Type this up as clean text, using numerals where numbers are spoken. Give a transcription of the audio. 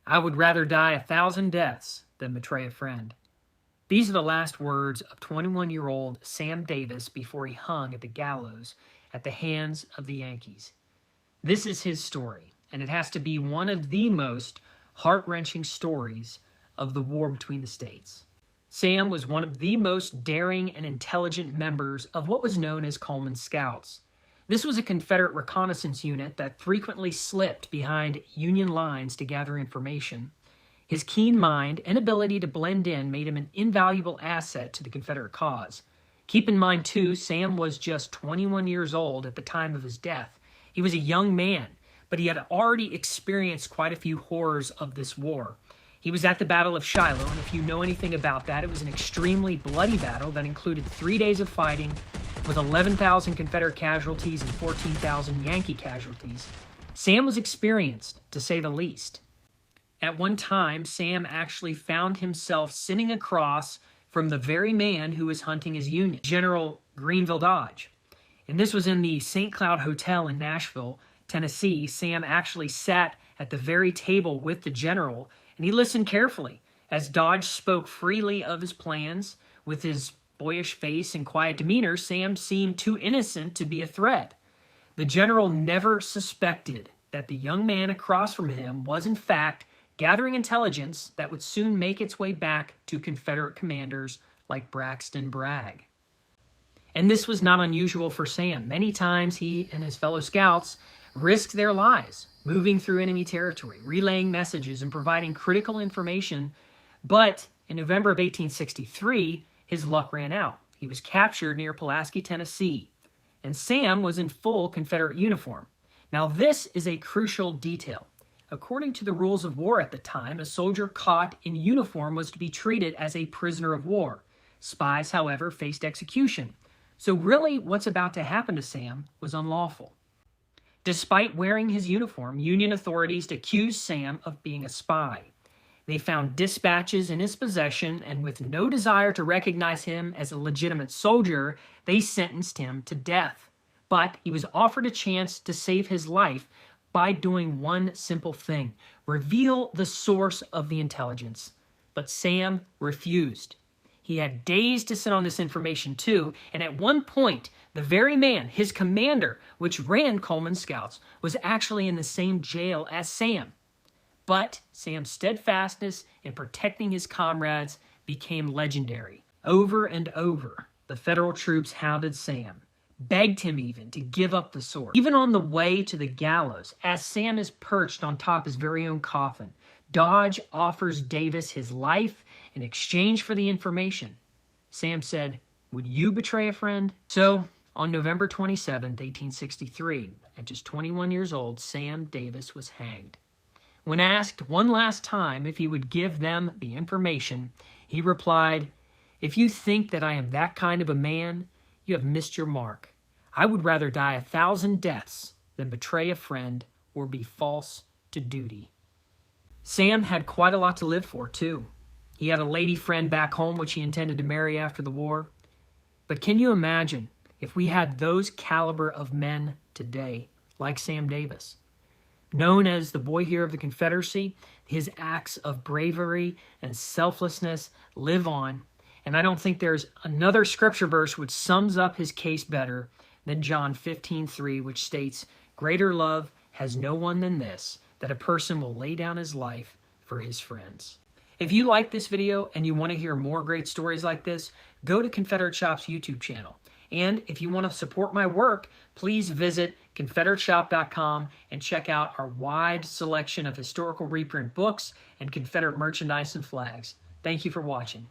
I would rather die 1,000 deaths than betray a friend. These are the last words of 21-year-old Sam Davis before he hung at the gallows at the hands of the Yankees. This is his story, and it has to be one of the most heart-wrenching stories of the war between the states. Sam was one of the most daring and intelligent members of what was known as Coleman's Scouts. This was a Confederate reconnaissance unit that frequently slipped behind Union lines to gather information. His keen mind and ability to blend in made him an invaluable asset to the Confederate cause. Keep in mind, too, Sam was just 21 years old at the time of his death. He was a young man, but he had already experienced quite a few horrors of this war. He was at the Battle of Shiloh, and if you know anything about that, it was an extremely bloody battle that included 3 days of fighting with 11,000 Confederate casualties and 14,000 Yankee casualties. Sam was experienced, to say the least. At one time, Sam actually found himself sitting across from the very man who was hunting his Union, General Grenville Dodge. And this was in the St. Cloud Hotel in Nashville, Tennessee. Sam actually sat at the very table with the general, and he listened carefully as Dodge spoke freely of his plans. With his boyish face and quiet demeanor, Sam seemed too innocent to be a threat. The general never suspected that the young man across from him was, in fact, gathering intelligence that would soon make its way back to Confederate commanders like Braxton Bragg. And this was not unusual for Sam. Many times he and his fellow scouts risked their lives moving through enemy territory, relaying messages, and providing critical information. But in November of 1863, his luck ran out. He was captured near Pulaski, Tennessee, and Sam was in full Confederate uniform. Now, this is a crucial detail. According to the rules of war at the time, a soldier caught in uniform was to be treated as a prisoner of war. Spies, however, faced execution. So really, what's about to happen to Sam was unlawful. Despite wearing his uniform, Union authorities accused Sam of being a spy. They found dispatches in his possession, and with no desire to recognize him as a legitimate soldier, they sentenced him to death. But he was offered a chance to save his life by doing one simple thing: reveal the source of the intelligence. But Sam refused. He had days to sit on this information too, and at one point, the very man, his commander, which ran Coleman's Scouts, was actually in the same jail as Sam. But Sam's steadfastness in protecting his comrades became legendary. Over and over, the Federal troops hounded Sam, begged him even to give up the sword. Even on the way to the gallows, as Sam is perched on top his very own coffin, Dodge offers Davis his life in exchange for the information. Sam said, "Would you betray a friend?" So, on November 27, 1863, at just 21 years old, Sam Davis was hanged. When asked one last time if he would give them the information, he replied, "If you think that I am that kind of a man, you have missed your mark. I would rather die 1,000 deaths than betray a friend or be false to duty." Sam had quite a lot to live for, too. He had a lady friend back home which he intended to marry after the war. But can you imagine if we had those caliber of men today, like Sam Davis? Known as the boy hero of the Confederacy, his acts of bravery and selflessness live on. And I don't think there's another scripture verse which sums up his case better than John 15:3, which states, "Greater love has no one than this, that a person will lay down his life for his friends." If you like this video and you want to hear more great stories like this, go to Confederate Shop's YouTube channel. And if you want to support my work, please visit ConfederateShop.com and check out our wide selection of historical reprint books and Confederate merchandise and flags. Thank you for watching.